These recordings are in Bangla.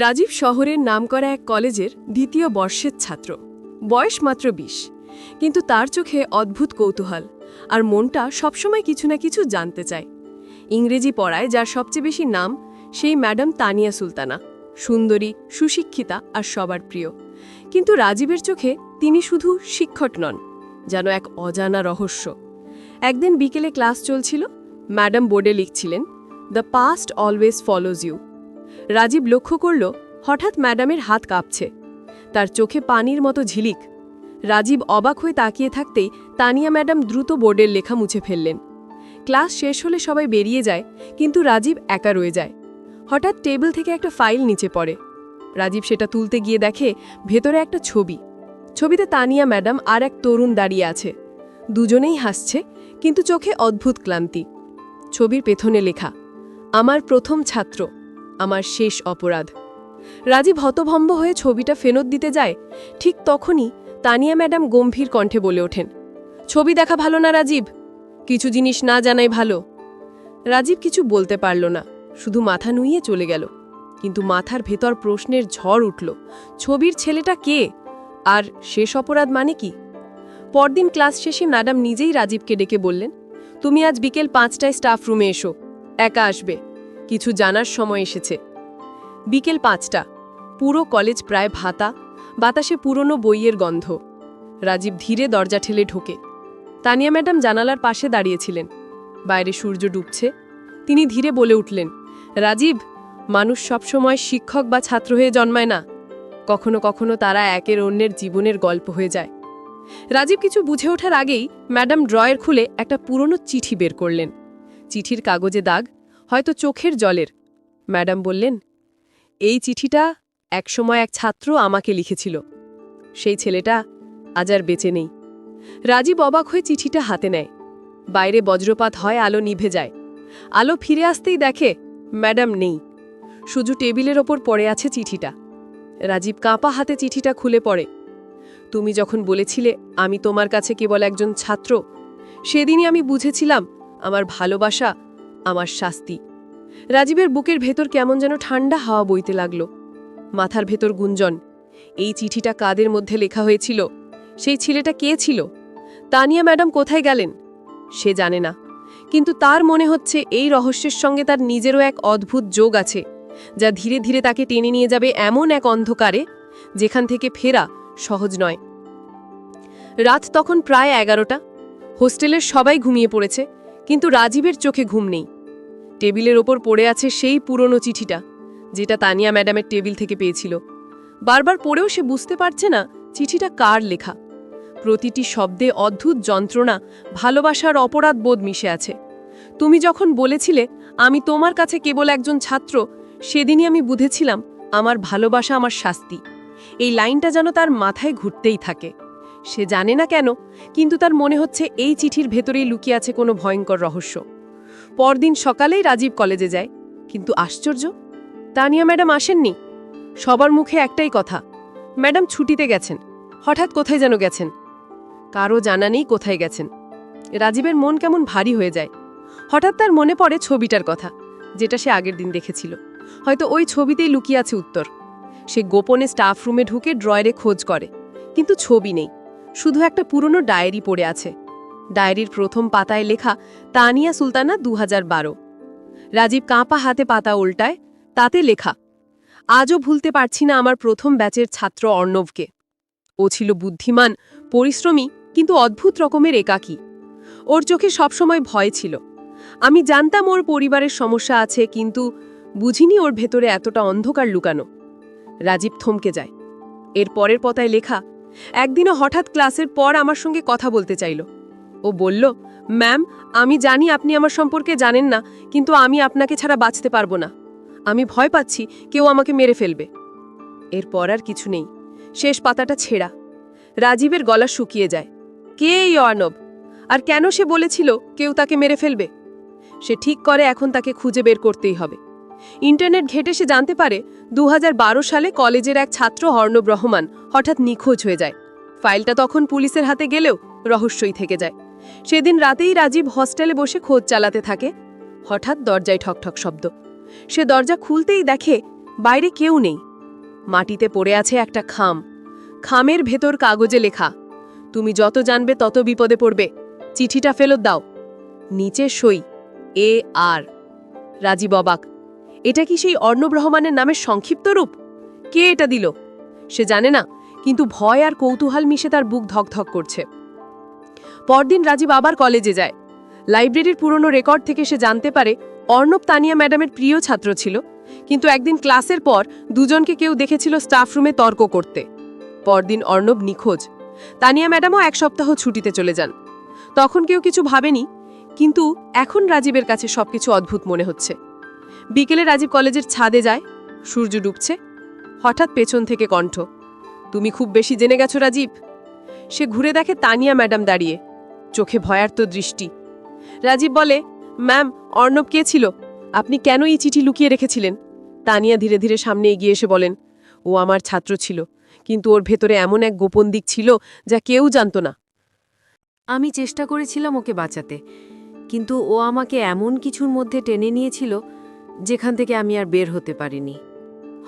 রাজীব শহরের নামকরা এক কলেজের দ্বিতীয় বর্ষের ছাত্র। বয়স মাত্র ২০, কিন্তু তার চোখে অদ্ভুত কৌতূহল, আর মনটা সবসময় কিছু না কিছু জানতে চায়। ইংরেজি পড়ায় যার সবচেয়ে বেশি নাম, সেই ম্যাডাম তানিয়া সুলতানা, সুন্দরী, সুশিক্ষিতা আর সবার প্রিয়। কিন্তু রাজীবের চোখে তিনি শুধু শিক্ষক নন, যেন এক অজানা রহস্য। একদিন বিকেলে ক্লাস চলছিল, ম্যাডাম বোর্ডে লিখছিলেন, the past always follows you. Rajiv লক্ষ্য করল হঠাৎ ম্যাডামের হাত কাঁপছে, তার চোখে পানির মতো ঝিলিক। রাজীব অবাক হয়ে তাকিয়ে থাকতেই তানিয়া ম্যাডাম দ্রুত বোর্ডের লেখা মুছে ফেললেন। ক্লাস শেষ হলে সবাই বেরিয়ে যায়, কিন্তু রাজীব একা রয়ে যায়। হঠাৎ টেবিল থেকে একটা ফাইল নিচে পড়ে। রাজীব সেটা তুলতে গিয়ে দেখে ভেতরে একটা ছবি। ছবিতে তানিয়া ম্যাডাম আর এক তরুণ দাঁড়িয়ে আছে। দুজনেই হাসছে, কিন্তু চোখে অদ্ভুত ক্লান্তি। ছবির পেছনে লেখা, আমার প্রথম ছাত্র, আমার শেষ অপরাধ। রাজীব হতভম্ব হয়ে ছবিটা ফেরত দিতে যায়। ঠিক তখনই তানিয়া ম্যাডাম গম্ভীর কণ্ঠে বলে ওঠেন, ছবি দেখা ভালো না রাজীব, কিছু জিনিস না জানাই ভালো। রাজীব কিছু বলতে পারল না, শুধু মাথা নুইয়ে চলে গেল। কিন্তু মাথার ভেতর প্রশ্নের ঝড় উঠল, ছবির ছেলেটা কে, আর শেষ অপরাধ মানে কি? পরদিন ক্লাস শেষে ম্যাডাম নিজেই রাজীবকে ডেকে বললেন, তুমি আজ বিকেল ৫টায় স্টাফ রুমে এসো, একা আসবে, কিছু জানার সময় এসেছে। বিকেল ৫টা, পুরো কলেজ প্রায় ভাতা, বাতাসে পুরনো বইয়ের গন্ধ। রাজীব ধীরে দরজা ঠেলে ঢোকে। তানিয়া ম্যাডাম জানালার পাশে দাঁড়িয়েছিলেন। বাইরে সূর্য ডুবছে। তিনি ধীরে বলে উঠলেন, রাজীব, মানুষ সবসময় শিক্ষক বা ছাত্র হয়ে জন্মায় না, কখনো কখনো তারা একের অন্যের জীবনের গল্প হয়ে যায়। রাজীব কিছু বুঝে ওঠার আগেই ম্যাডাম ড্রয়ার খুলে একটা পুরনো চিঠি বের করলেন। চিঠির কাগজে দাগ, হয়তো চোখের জলের। ম্যাডাম বললেন, এই চিঠিটা একসময় এক ছাত্র আমাকে লিখেছিল। সেই ছেলেটা আজ আর বেঁচে নেই। রাজীব অবাক হয়ে চিঠিটা হাতে নেয়। বাইরে বজ্রপাত হয়, আলো নিভে যায়। আলো ফিরে আসতেই দেখে ম্যাডাম নেই, শুধু টেবিলের ওপর পড়ে আছে চিঠিটা। রাজীব কাঁপা হাতে চিঠিটা খুলে পড়ে। তুমি যখন বলেছিলে আমি তোমার কাছে কেবল একজন ছাত্র, সেদিনই আমি বুঝেছিলাম আমার ভালোবাসা আমার শাস্তি। রাজীবের বুকের ভেতর কেমন যেন ঠান্ডা হাওয়া বইতে লাগল। মাথার ভেতর গুঞ্জন, এই চিঠিটা কাদের মধ্যে লেখা হয়েছিল? সেই ছেলেটা কে ছিল? তানিয়া ম্যাডাম কোথায় গেলেন? সে জানে না, কিন্তু তার মনে হচ্ছে এই রহস্যের সঙ্গে তার নিজেরও এক অদ্ভুত যোগ আছে, যা ধীরে ধীরে তাকে টেনে নিয়ে যাবে এমন এক অন্ধকারে, যেখান থেকে ফেরা সহজ নয়। রাত তখন প্রায় ১১টা। হোস্টেলের সবাই ঘুমিয়ে পড়েছে, কিন্তু রাজীবের চোখে ঘুম নেই। টেবিলের ওপর পড়ে আছে সেই পুরনো চিঠিটা, যেটা তানিয়া ম্যাডামের টেবিল থেকে পেয়েছিল। বারবার পড়েও সে বুঝতে পারছে না চিঠিটা কার লেখা। প্রতিটি শব্দে অদ্ভুত যন্ত্রণা, ভালোবাসার অপরাধ বোধ মিশে আছে। তুমি যখন বলেছিলে আমি তোমার কাছে কেবল একজন ছাত্র, সেদিনই আমি বুঝেছিলাম আমার ভালোবাসা আমার শাস্তি। এই লাইনটা যেন তার মাথায় ঘুরতেই থাকে। সে জানে না কেন, কিন্তু তার মনে হচ্ছে এই চিঠির ভেতরেই লুকিয়ে আছে কোনো ভয়ঙ্কর রহস্য। পরদিন সকালেই রাজীব কলেজে যায়, কিন্তু আশ্চর্য, তানিয়া ম্যাডাম আসেননি। সবার মুখে একটাই কথা, ম্যাডাম ছুটিতে গেছেন, হঠাৎ কোথায় যেন গেছেন। কারও জানা নেই কোথায় গেছেন। রাজীবের মন কেমন ভারী হয়ে যায়। হঠাৎ তার মনে পড়ে ছবিটার কথা, যেটা সে আগের দিন দেখেছিল। হয়তো ওই ছবিতেই লুকিয়ে আছে উত্তর। সে গোপনে স্টাফ রুমে ঢুকে ড্রয়ারে খোঁজ করে, কিন্তু ছবি নেই, শুধু একটা পুরনো ডায়েরি পড়ে আছে। ডায়েরির প্রথম পাতায় লেখা, তানিয়া সুলতানা ২০১২। রাজীব কাঁপা হাতে পাতা উল্টায়। তাতে লেখা, আজও ভুলতে পারছি না আমার প্রথম ব্যাচের ছাত্র অর্ণবকে। ও ছিল বুদ্ধিমান, পরিশ্রমী, কিন্তু অদ্ভুত রকমের একাকী। ওর চোখে সবসময় ভয় ছিল। আমি জানতাম ওর পরিবারের সমস্যা আছে, কিন্তু বুঝিনি ওর ভেতরে এতটা অন্ধকার লুকানো। রাজীব থমকে যায়। এর পরের পাতায় লেখা, একদিনও হঠাৎ ক্লাসের পর আমার সঙ্গে কথা বলতে চাইল। ও বলল, ম্যাম, আমি জানি আপনি আমার সম্পর্কে জানেন না, কিন্তু আমি আপনাকে ছাড়া বাঁচতে পারবো না। আমি ভয় পাচ্ছি কেউ আমাকে মেরে ফেলবে। এরপর আর কিছু নেই, শেষ পাতাটা ছেঁড়া। রাজীবের গলা শুকিয়ে যায়। কে এই অর্ণব, আর কেন সে বলেছিল কেউ তাকে মেরে ফেলবে? সে ঠিক করে এখন তাকে খুঁজে বের করতেই হবে। ইন্টারনেট ঘেটে সে জানতে পারে ২০১২ সালে কলেজের এক ছাত্র অর্ণব রহমান হঠাৎ নিখোঁজ হয়ে যায়। ফাইলটা তখন পুলিশের হাতে গেলেও রহস্যই থেকে যায়। সেদিন রাতেই রাজীব হস্টেলে বসে খোঁজ চালাতে থাকে। হঠাৎ দরজায় ঠকঠক শব্দ। সে দরজা খুলতেই দেখে বাইরে কেউ নেই। মাটিতে পড়ে আছে একটা খাম। খামের ভেতর কাগজে লেখা, তুমি যত জানবে তত বিপদে পড়বে, চিঠিটা ফেরত দাও। নিচে সই, এ আর। রাজীব অবাক। এটা কি সেই অর্ণব রহমানের নামের সংক্ষিপ্ত রূপ? কে এটা দিল? সে জানে না, কিন্তু ভয় আর কৌতূহল মিশে তার বুক ধকধক করছে। পরদিন রাজীব আবার কলেজে যায়। লাইব্রেরির পুরনো রেকর্ড থেকে সে জানতে পারে অর্ণব তানিয়া ম্যাডামের প্রিয় ছাত্র ছিল, কিন্তু একদিন ক্লাসের পর দুজনকে কেউ দেখেছিল স্টাফ রুমে তর্ক করতে। পরদিন অর্ণব নিখোঁজ। তানিয়া ম্যাডামও 1 সপ্তাহ ছুটিতে চলে যান। তখন কেউ কিছু ভাবেনি, কিন্তু এখন রাজীবের কাছে সবকিছু অদ্ভুত মনে হচ্ছে। বিকেলে রাজীব কলেজের ছাদে যায়। সূর্য ডুবছে। হঠাৎ পেছন থেকে কণ্ঠ, তুমি খুব বেশি জেনে গেছো রাজীব। সে ঘুরে দেখে তানিয়া ম্যাডাম দাঁড়িয়ে, চোখে ভয়ার্ত দৃষ্টি। রাজীব বলে, ম্যাম, অর্ণব কে ছিল? আপনি কেন এই চিঠি লুকিয়ে রেখেছিলেন? তানিয়া ধীরে ধীরে সামনে এগিয়ে এসে বলেন, ও আমার ছাত্র ছিল, কিন্তু ওর ভেতরে এমন এক গোপন দিক ছিল যা কেউ জানত না। আমি চেষ্টা করেছিলাম ওকে বাঁচাতে, কিন্তু ও আমাকে এমন কিছুর মধ্যে টেনে নিয়েছিল যেখান থেকে আমি আর বের হতে পারিনি।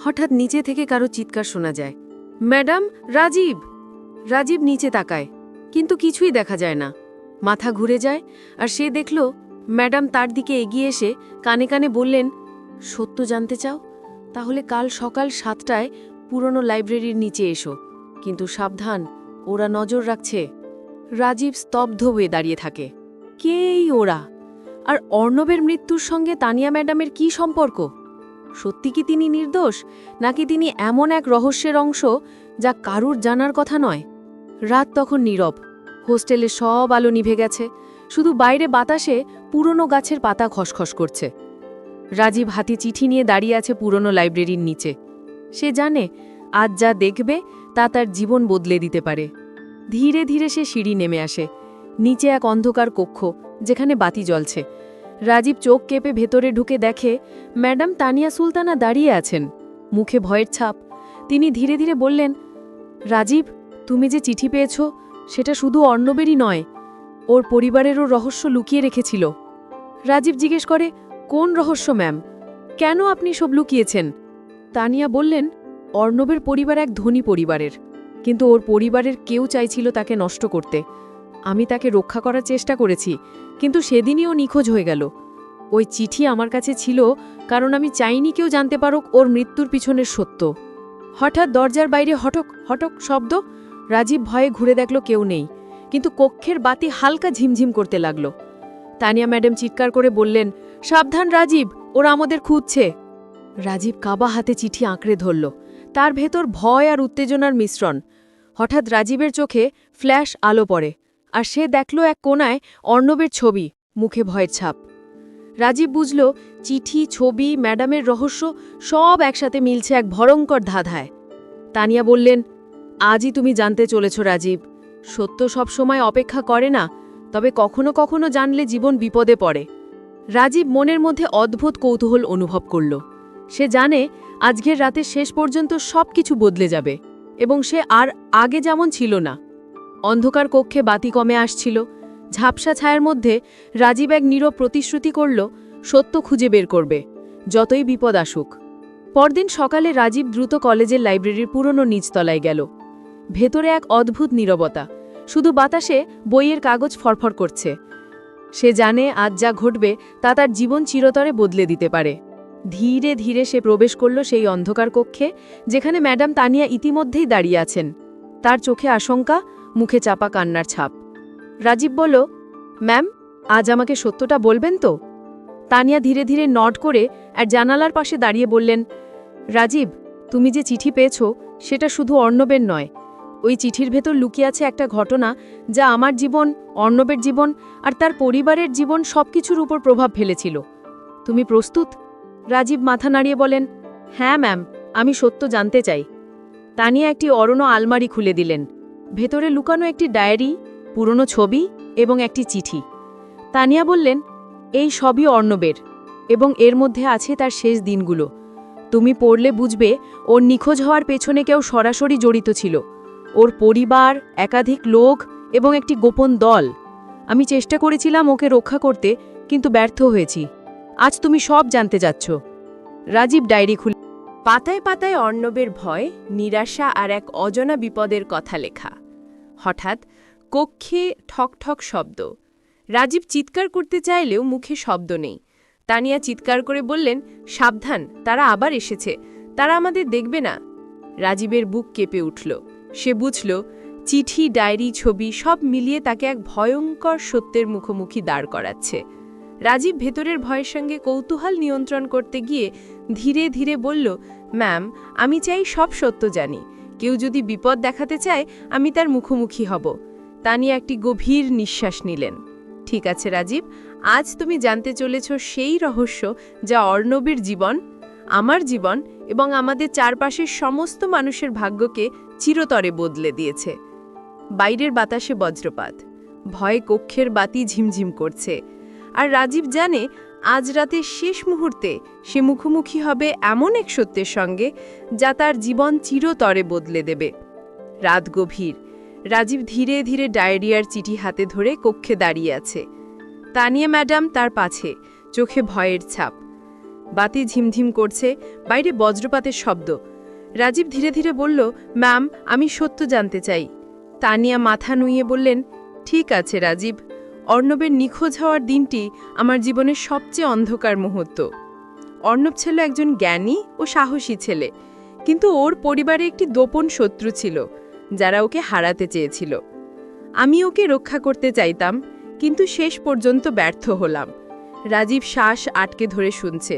হঠাৎ নিচে থেকে কারো চিৎকার শোনা যায়, ম্যাডাম, রাজীব! রাজীব নিচে তাকায়, কিন্তু কিছুই দেখা যায় না। মাথা ঘুরে যায়, আর সে দেখল ম্যাডাম তার দিকে এগিয়ে এসে কানে কানে বললেন, সত্য জানতে চাও? তাহলে কাল সকাল 7টায় পুরনো লাইব্রেরির নিচে এসো, কিন্তু সাবধান, ওরা নজর রাখছে। রাজীব স্তব্ধ হয়ে দাঁড়িয়ে থাকে। কে এই ওরা? আর অর্ণবের মৃত্যুর সঙ্গে তানিয়া ম্যাডামের কি সম্পর্ক? সত্যি কি তিনি নির্দোষ, নাকি তিনি এমন এক রহস্যের অংশ যা কারুর জানার কথা নয়? রাত তখন নীরব। হোস্টেলে সব আলো নিভে গেছে, শুধু বাইরে বাতাসে পুরনো গাছের পাতা খসখস করছে। রাজীব হাতে চিঠি নিয়ে দাঁড়িয়ে আছে পুরনো লাইব্রেরির নিচে। সে জানে আজ যা দেখবে তা তার জীবন বদলে দিতে পারে। ধীরে ধীরে সে সিঁড়ি নেমে আসে। নিচে এক অন্ধকার কক্ষ, যেখানে বাতি জ্বলছে। রাজীব চোখ কেঁপে ভেতরে ঢুকে দেখে ম্যাডাম তানিয়া সুলতানা দাঁড়িয়ে আছেন, মুখে ভয়ের ছাপ। তিনি ধীরে ধীরে বললেন, রাজীব, তুমি যে চিঠি পেয়েছ সেটা শুধু অর্ণবেরই নয়, ওর পরিবারেরও রহস্য লুকিয়ে রেখেছিল। রাজীব জিজ্ঞেস করে, কোন রহস্য ম্যাম? কেন আপনি সব লুকিয়েছেন? তানিয়া বললেন, অর্ণবের পরিবার এক ধনী পরিবারের, কিন্তু ওর পরিবারের কেউ চাইছিল তাকে নষ্ট করতে। আমি তাকে রক্ষা করার চেষ্টা করেছি, কিন্তু সেদিনই ও নিখোঁজ হয়ে গেল। ওই চিঠি আমার কাছে ছিল কারণ আমি চাইনি কেউ জানতে পারুক ওর মৃত্যুর পিছনের সত্য। হঠাৎ দরজার বাইরে হঠক হঠক শব্দ। রাজীব ভয়ে ঘুরে দেখল কেউ নেই, কিন্তু কক্ষের বাতি হালকা ঝিমঝিম করতে লাগল। তানিয়া ম্যাডাম চিৎকার করে বললেন, সাবধান রাজীব, ওরা আমাদের খুঁজছে। রাজীব কাবা হাতে চিঠি আঁকড়ে ধরল। তার ভেতর ভয় আর উত্তেজনার মিশ্রণ। হঠাৎ রাজীবের চোখে ফ্ল্যাশ আলো পড়ে, আর সে দেখল এক কোণায় অর্ণবের ছবি, মুখে ভয়ের ছাপ। রাজীব বুঝল চিঠি, ছবি, ম্যাডামের রহস্য সব একসাথে মিলছে এক ভয়ঙ্কর ধাঁধায়। তানিয়া বললেন, আজই তুমি জানতে চলেছ রাজীব। সত্য সব সময় অপেক্ষা করে না, তবে কখনো কখনো জানলে জীবন বিপদে পড়ে। রাজীব মনের মধ্যে অদ্ভুত কৌতূহল অনুভব করল। সে জানে আজকের রাতের শেষ পর্যন্ত সব কিছু বদলে যাবে, এবং সে আর আগে যেমন ছিল না। অন্ধকার কক্ষে বাতি কমে আসছিল। ঝাপসা ছায়ার মধ্যে রাজীব এক নীরব প্রতিশ্রুতি করল, সত্য খুঁজে বের করবে, যতই বিপদ আসুক। পরদিন সকালে রাজীব দ্রুত কলেজের লাইব্রেরির পুরনো নিচতলায় গেল। ভেতরে এক অদ্ভুত নীরবতা, শুধু বাতাসে বইয়ের কাগজ ফরফর করছে। সে জানে আজ যা ঘটবে তা তার জীবন চিরতরে বদলে দিতে পারে। ধীরে ধীরে সে প্রবেশ করল সেই অন্ধকার কক্ষে, যেখানে ম্যাডাম তানিয়া ইতিমধ্যেই দাঁড়িয়ে আছেন। তার চোখে আশঙ্কা, মুখে চাপা কান্নার ছাপ। রাজীব বলল, ম্যাম, আজ আমাকে সত্যটা বলবেন তো? তানিয়া ধীরে ধীরে নড করে আর জানালার পাশে দাঁড়িয়ে বললেন, রাজীব, তুমি যে চিঠি পেয়েছ সেটা শুধু অর্ণবের নয়। ওই চিঠির ভেতর লুকিয়ে আছে একটা ঘটনা যা আমার জীবন, অর্ণবের জীবন আর তার পরিবারের জীবন সবকিছুর উপর প্রভাব ফেলেছিল। তুমি প্রস্তুত? রাজীব মাথা নাড়িয়ে বলেন, হ্যাঁ ম্যাম, আমি সত্য জানতে চাই। তানিয়া একটি অরণ্য আলমারি খুলে দিলেন। ভেতরে লুকানো একটি ডায়েরি, পুরনো ছবি এবং একটি চিঠি। তানিয়া বললেন, এই সবই অর্ণবের, এবং এর মধ্যে আছে তার শেষ দিনগুলো। তুমি পড়লে বুঝবে ওর নিখোঁজ হওয়ার পেছনে কেউ সরাসরি জড়িত ছিল, ওর পরিবার, একাধিক লোক এবং একটি গোপন দল। আমি চেষ্টা করেছিলাম ওকে রক্ষা করতে, কিন্তু ব্যর্থ হয়েছি। আজ তুমি সব জানতে যাচ্ছ। রাজীব ডায়েরি খুলে পাতায় পাতায় অর্ণবের ভয়, নিরাশা আর এক অজানা বিপদের কথা লেখা। হঠাৎ কক্ষে ঠক ঠক শব্দ। রাজীব চিৎকার করতে চাইলেও মুখে শব্দ নেই। তানিয়া চিৎকার করে বললেন, সাবধান, তারা আবার এসেছে, তারা আমাদের দেখবে না। রাজীবের বুক কেঁপে উঠল। সে বুঝল, চিঠি, ডায়েরি, ছবি সব মিলিয়ে তাকে এক ভয়ঙ্কর সত্যের মুখোমুখি দাঁড় করাচ্ছে। রাজীব ভেতরের ভয়ের সঙ্গে কৌতূহল নিয়ন্ত্রণ করতে গিয়ে ধীরে ধীরে বলল, ম্যাম, আমি চাই সব সত্য জানি। কেউ যদি বিপদ দেখাতে চায়, আমি তার মুখোমুখি হব। তানিয়া একটি গভীর নিঃশ্বাস নিলেন। ঠিক আছে রাজীব, আজ তুমি জানতে চলেছ সেই রহস্য যা অর্ণবের জীবন, আমার জীবন এবং আমাদের চারপাশের সমস্ত মানুষের ভাগ্যকে চিরতরে বদলে দিয়েছে। বাইরের বাতাসে বজ্রপাত, ভয়ে কক্ষের বাতি ঝিমঝিম করছে। আর রাজীব জানে, আজ রাতের শেষ মুহূর্তে সে মুখোমুখি হবে এমন এক সত্যের সঙ্গে যা তার জীবন চিরতরে বদলে দেবে। রাত গভীর। রাজীব ধীরে ধীরে ডায়েরি আর চিঠি হাতে ধরে কক্ষে দাঁড়িয়ে আছে। তানিয়া ম্যাডাম তার পাছে, চোখে ভয়ের ছাপ। বাতি ঝিমঝিম করছে, বাইরে বজ্রপাতের শব্দ। রাজীব ধীরে ধীরে বলল, ম্যাম, আমি সত্য জানতে চাই। তানিয়া মাথা নুইয়ে বললেন, ঠিক আছে রাজীব, অর্ণবের নিখোঁজ হওয়ার দিনটি আমার জীবনের সবচেয়ে অন্ধকার মুহূর্ত। অর্ণব ছিল একজন জ্ঞানী ও সাহসী ছেলে, কিন্তু ওর পরিবারে একটি গোপন শত্রু ছিল যারা ওকে হারাতে চেয়েছিল। আমি ওকে রক্ষা করতে চাইতাম, কিন্তু শেষ পর্যন্ত ব্যর্থ হলাম। রাজীব শ্বাস আটকে ধরে শুনছে।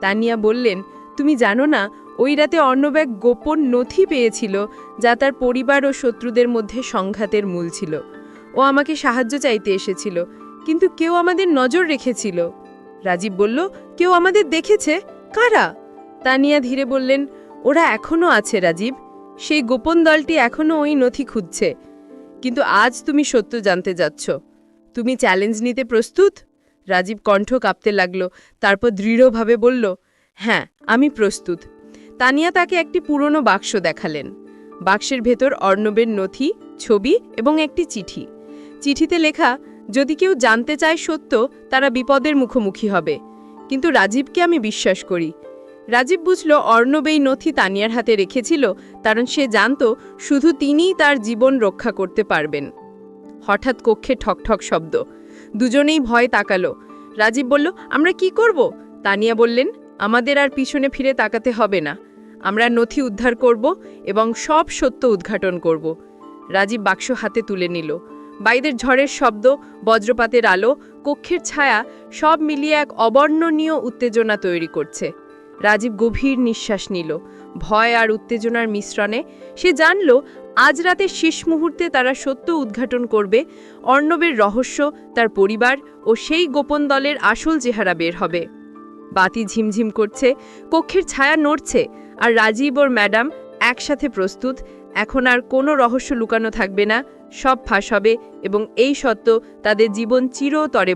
তানিয়া বললেন, তুমি জানো না, ওই রাতে অর্ণব এক গোপন নথি পেয়েছিল যা তার পরিবার ও শত্রুদের মধ্যে সংঘাতের মূল ছিল। ও আমাকে সাহায্য চাইতে এসেছিল, কিন্তু কেউ আমাদের নজর রেখেছিল। রাজীব বলল, কেউ আমাদের দেখেছে? কারা? তানিয়া ধীরে বললেন, ওরা এখনও আছে রাজীব, সেই গোপন দলটি এখনও ওই নথি খুঁজছে। কিন্তু আজ তুমি সত্য জানতে যাচ্ছ। তুমি চ্যালেঞ্জ নিতে প্রস্তুত? রাজীব কণ্ঠ কাঁপতে লাগল, তারপর দৃঢ়ভাবে বলল, হ্যাঁ, আমি প্রস্তুত। তানিয়া তাকে একটি পুরনো বাক্স দেখালেন। বাক্সের ভেতর অর্ণবের নথি, ছবি এবং একটি চিঠি। চিঠিতে লেখা, যদি কেউ জানতে চায় সত্য, তারা বিপদের মুখোমুখি হবে, কিন্তু রাজীবকে আমি বিশ্বাস করি। রাজীব বুঝল, অর্ণব এই নথি তানিয়ার হাতে রেখেছিল কারণ সে জানত শুধু তিনিই তার জীবন রক্ষা করতে পারবেন। হঠাৎ কক্ষে ঠকঠক শব্দ। দুজনেই ভয় তাকালো। রাজীব বলল, আমরা কি করব? তানিয়া বললেন, আমাদের আর পিছনে ফিরে তাকাতে হবে না। আমরা নথি উদ্ধার করব এবং সব সত্য উদ্ঘাটন করব। রাজীব বাক্স হাতে তুলে নিল। বাইরের ঝড়ের শব্দ, বজ্রপাতের আলো, কক্ষের ছায়া সব মিলিয়ে এক অবর্ণনীয় উত্তেজনা তৈরি করছে। রাজীব গভীর নিঃশ্বাস নিল। ভয় আর উত্তেজনার মিশ্রণে সে জানল, আজ রাতে শেষ মুহূর্তে তারা সত্য উদ্ঘাটন করবে। অর্ণবের রহস্য, তার পরিবার ও সেই গোপন দলের আসল চেহারা বের হবে। বাতি ঝিমঝিম করছে, কক্ষের ছায়া নড়ছে, আর রাজীব ওর ম্যাডাম একসাথে প্রস্তুত। এখন আর কোনো রহস্য লুকানো থাকবে না, সব ফাঁস হবে এবং এই সত্য তাদের জীবন চিরতরে